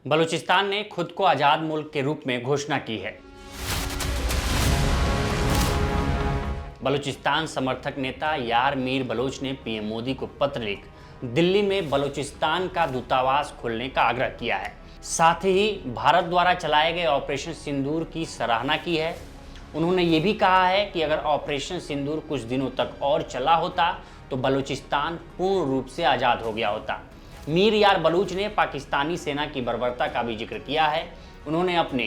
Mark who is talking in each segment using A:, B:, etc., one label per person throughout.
A: बलूचिस्तान ने खुद को आज़ाद मुल्क के रूप में घोषणा की है। बलूचिस्तान समर्थक नेता यार मीर बलोच ने पीएम मोदी को पत्र लिख दिल्ली में बलूचिस्तान का दूतावास खोलने का आग्रह किया है। साथ ही भारत द्वारा चलाए गए ऑपरेशन सिंदूर की सराहना की है। उन्होंने ये भी कहा है कि अगर ऑपरेशन सिंदूर कुछ दिनों तक और चला होता तो बलूचिस्तान पूर्ण रूप से आज़ाद हो गया होता। मीर यार बलूच ने पाकिस्तानी सेना की बर्बरता का भी जिक्र किया है। उन्होंने अपने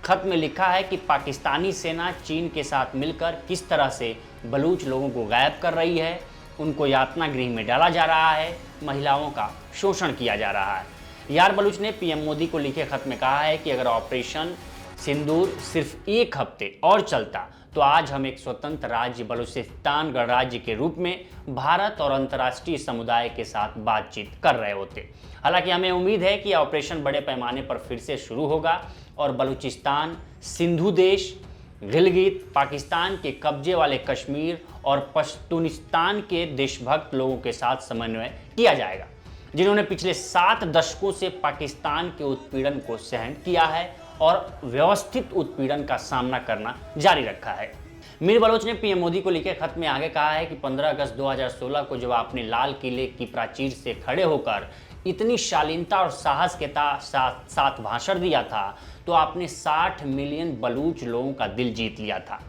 A: खत में लिखा है कि पाकिस्तानी सेना चीन के साथ मिलकर किस तरह से बलूच लोगों को गायब कर रही है, उनको यातना गृह में डाला जा रहा है, महिलाओं का शोषण किया जा रहा है। यार बलूच ने पीएम मोदी को लिखे खत में कहा है कि अगर ऑपरेशन सिंदूर सिर्फ एक हफ्ते और चलता तो आज हम एक स्वतंत्र राज्य बलूचिस्तान गणराज्य के रूप में भारत और अंतर्राष्ट्रीय समुदाय के साथ बातचीत कर रहे होते। हालांकि हमें उम्मीद है कि ऑपरेशन बड़े पैमाने पर फिर से शुरू होगा और बलूचिस्तान, सिंधु देश, गिलगित, पाकिस्तान के कब्जे वाले कश्मीर और पश्तूनिस्तान के देशभक्त लोगों के साथ समन्वय किया जाएगा, जिन्होंने पिछले 7 दशकों से पाकिस्तान के उत्पीड़न को सहन किया है और व्यवस्थित उत्पीड़न का सामना करना जारी रखा है। मीर बलोच ने पीएम मोदी को लिखे खत में आगे कहा है कि 15 अगस्त 2016 को जब आपने लाल किले की प्राचीर से खड़े होकर इतनी शालीनता और साहस के साथ भाषण दिया था तो आपने 60 मिलियन बलूच लोगों का दिल जीत लिया था।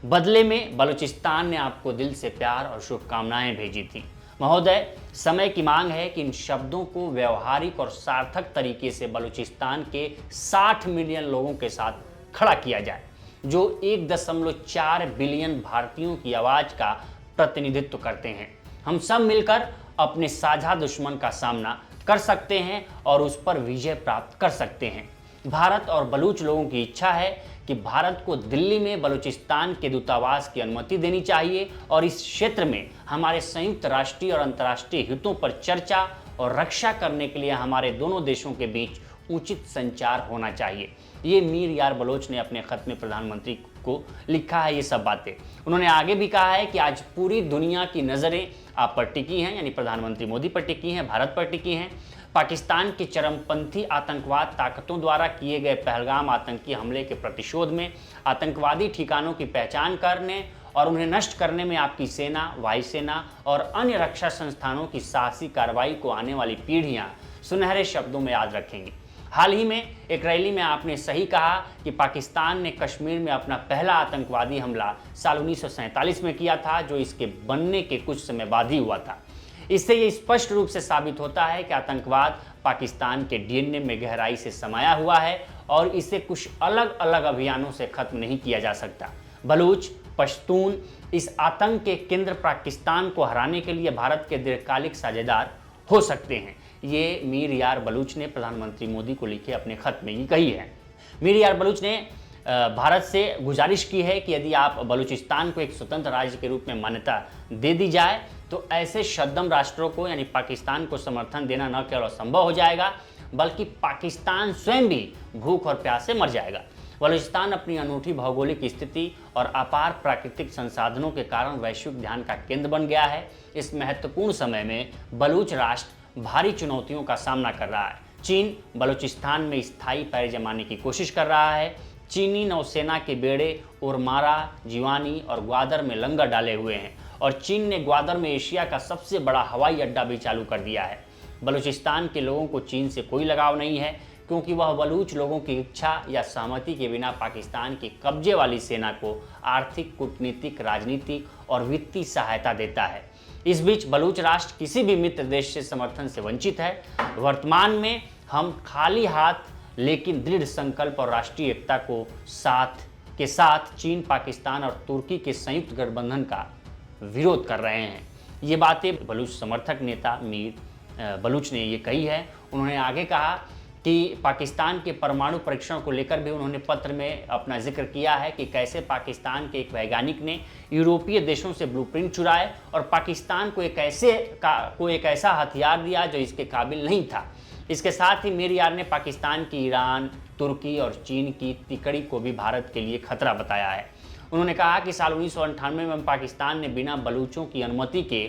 A: बदले में बलूचिस्तान ने आपको दिल से प्यार और शुभकामनाएं भेजी थी। महोदय, समय की मांग है कि इन शब्दों को व्यवहारिक और सार्थक तरीके से बलूचिस्तान के 60 मिलियन लोगों के साथ खड़ा किया जाए, जो 1.4 बिलियन भारतीयों की आवाज़ का प्रतिनिधित्व करते हैं। हम सब मिलकर अपने साझा दुश्मन का सामना कर सकते हैं और उस पर विजय प्राप्त कर सकते हैं। भारत और बलूच लोगों की इच्छा है कि भारत को दिल्ली में बलूचिस्तान के दूतावास की अनुमति देनी चाहिए और इस क्षेत्र में हमारे संयुक्त राष्ट्रीय और अंतर्राष्ट्रीय हितों पर चर्चा और रक्षा करने के लिए हमारे दोनों देशों के बीच उचित संचार होना चाहिए। ये मीर यार बलोच ने अपने खत में प्रधानमंत्री को लिखा है ये सब बातें। उन्होंने आगे भी कहा है कि आज पूरी दुनिया की नज़रें आप पर टिकी हैं, यानी प्रधानमंत्री मोदी पर टिकी हैं, भारत पर टिकी हैं। पाकिस्तान की चरमपंथी आतंकवाद ताकतों द्वारा किए गए पहलगाम आतंकी हमले के प्रतिशोध में आतंकवादी ठिकानों की पहचान करने और उन्हें नष्ट करने में आपकी सेना, वायुसेना और अन्य रक्षा संस्थानों की साहसी कार्रवाई को आने वाली पीढ़ियां सुनहरे शब्दों में याद रखेंगी। हाल ही में एक रैली में आपने सही कहा कि पाकिस्तान ने कश्मीर में अपना पहला आतंकवादी हमला साल 1947 में किया था, जो इसके बनने के कुछ समय बाद ही हुआ था। इससे ये स्पष्ट रूप से साबित होता है कि आतंकवाद पाकिस्तान के डीएनए में गहराई से समाया हुआ है और इसे कुछ अलग अलग अभियानों से खत्म नहीं किया जा सकता। बलूच, पश्तून इस आतंक के केंद्र पाकिस्तान को हराने के लिए भारत के दीर्घकालिक साझेदार हो सकते हैं। ये मीर यार बलूच ने प्रधानमंत्री मोदी को लिखे अपने खत में ये कही है। मीर यार बलूच ने भारत से गुजारिश की है कि यदि आप बलूचिस्तान को एक स्वतंत्र राज्य के रूप में मान्यता दे दी जाए तो ऐसे सद्दम राष्ट्रों को यानी पाकिस्तान को समर्थन देना न केवल संभव हो जाएगा बल्कि पाकिस्तान स्वयं भी भूख और प्यास से मर जाएगा। बलूचिस्तान अपनी अनूठी भौगोलिक स्थिति और अपार प्राकृतिक संसाधनों के कारण वैश्विक ध्यान का केंद्र बन गया है। इस महत्वपूर्ण समय में बलूच राष्ट्र भारी चुनौतियों का सामना कर रहा है। चीन बलूचिस्तान में स्थायी पैर जमाने की कोशिश कर रहा है। चीनी नौसेना के बेड़े उरमारा, जिवानी और ग्वादर में लंगर डाले हुए हैं और चीन ने ग्वादर में एशिया का सबसे बड़ा हवाई अड्डा भी चालू कर दिया है। बलूचिस्तान के लोगों को चीन से कोई लगाव नहीं है क्योंकि वह बलूच लोगों की इच्छा या सहमति के बिना पाकिस्तान की कब्जे वाली सेना को आर्थिक, कूटनीतिक, राजनीतिक और वित्तीय सहायता देता है। इस बीच बलूच राष्ट्र किसी भी मित्र देश से समर्थन से वंचित है। वर्तमान में हम खाली हाथ लेकिन दृढ़ संकल्प और राष्ट्रीय एकता को साथ चीन, पाकिस्तान और तुर्की के संयुक्त गठबंधन का विरोध कर रहे हैं। ये बातें बलूच समर्थक नेता मीर बलूच ने ये कही है। उन्होंने आगे कहा कि पाकिस्तान के परमाणु परीक्षण को लेकर भी उन्होंने पत्र में अपना जिक्र किया है कि कैसे पाकिस्तान के एक वैज्ञानिक ने यूरोपीय देशों से ब्लूप्रिंट चुराए और पाकिस्तान को एक ऐसा हथियार दिया जो इसके काबिल नहीं था। इसके साथ ही मीर यार ने पाकिस्तान की ईरान, तुर्की और चीन की तिकड़ी को भी भारत के लिए खतरा बताया है। उन्होंने कहा कि साल 1998 में पाकिस्तान ने बिना बलूचों की अनुमति के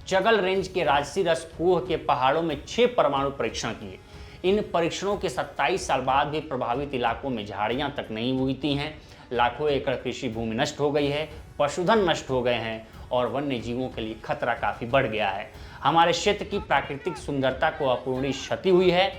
A: चगल रेंज के राजसी रस कुह के पहाड़ों में 6 परमाणु परीक्षण किए। इन परीक्षणों के 27 साल बाद भी प्रभावित इलाकों में झाड़ियां तक नहीं उगती हैं, लाखों एकड़ कृषि भूमि नष्ट हो गई है, पशुधन नष्ट हो गए हैं और वन्य जीवों के लिए खतरा काफ़ी बढ़ गया है। हमारे क्षेत्र की प्राकृतिक सुंदरता को अपूर्णीय क्षति हुई है।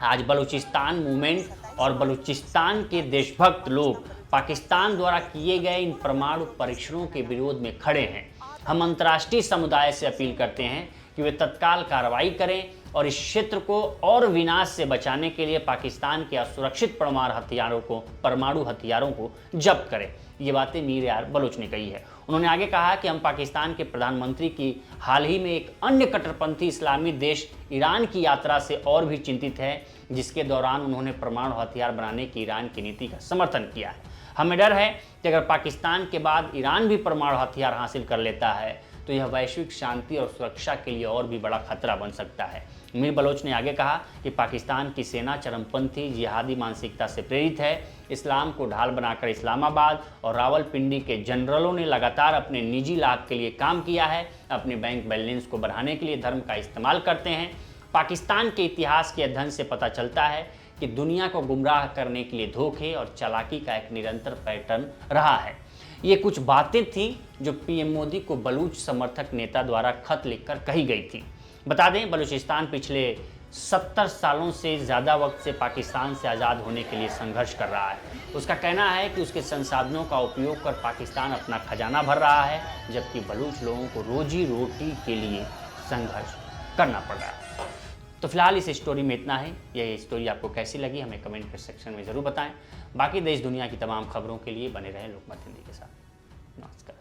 A: आज बलूचिस्तान मूवमेंट और बलूचिस्तान के देशभक्त लोग पाकिस्तान द्वारा किए गए इन परमाणु परीक्षणों के विरोध में खड़े हैं। हम अंतर्राष्ट्रीय समुदाय से अपील करते हैं कि वे तत्काल कार्रवाई करें और इस क्षेत्र को और विनाश से बचाने के लिए पाकिस्तान के असुरक्षित परमाणु हथियारों को जब्त करें। ये बातें मीर यार बलोच ने कही है। उन्होंने आगे कहा कि हम पाकिस्तान के प्रधानमंत्री की हाल ही में एक अन्य कट्टरपंथी इस्लामी देश ईरान की यात्रा से और भी चिंतित है, जिसके दौरान उन्होंने परमाणु हथियार बनाने की ईरान की नीति का समर्थन किया है। हमें डर है कि अगर पाकिस्तान के बाद ईरान भी परमाणु हथियार हासिल कर लेता है तो यह वैश्विक शांति और सुरक्षा के लिए और भी बड़ा खतरा बन सकता है। मीर बलोच ने आगे कहा कि पाकिस्तान की सेना चरमपंथी जिहादी मानसिकता से प्रेरित है। इस्लाम को ढाल बनाकर इस्लामाबाद और रावलपिंडी के जनरलों ने लगातार अपने निजी लाभ के लिए काम किया है, अपने बैंक बैलेंस को बढ़ाने के लिए धर्म का इस्तेमाल करते हैं। पाकिस्तान के इतिहास के अध्ययन से पता चलता है कि दुनिया को गुमराह करने के लिए धोखे और चालाकी का एक निरंतर पैटर्न रहा है। ये कुछ बातें थीं जो पीएम मोदी को बलूच समर्थक नेता द्वारा खत लिखकर कही गई थी। बता दें, बलूचिस्तान पिछले 70 सालों से ज़्यादा वक्त से पाकिस्तान से आज़ाद होने के लिए संघर्ष कर रहा है। उसका कहना है कि उसके संसाधनों का उपयोग कर पाकिस्तान अपना खजाना भर रहा है, जबकि बलूच लोगों को रोजी रोटी के लिए संघर्ष करना पड़ रहा है। तो फिलहाल इस स्टोरी में इतना है। यह स्टोरी आपको कैसी लगी हमें कमेंट के सेक्शन में ज़रूर बताएं। बाकी देश दुनिया की तमाम खबरों के लिए बने रहें लोकमत हिंदी के साथ। नमस्कार।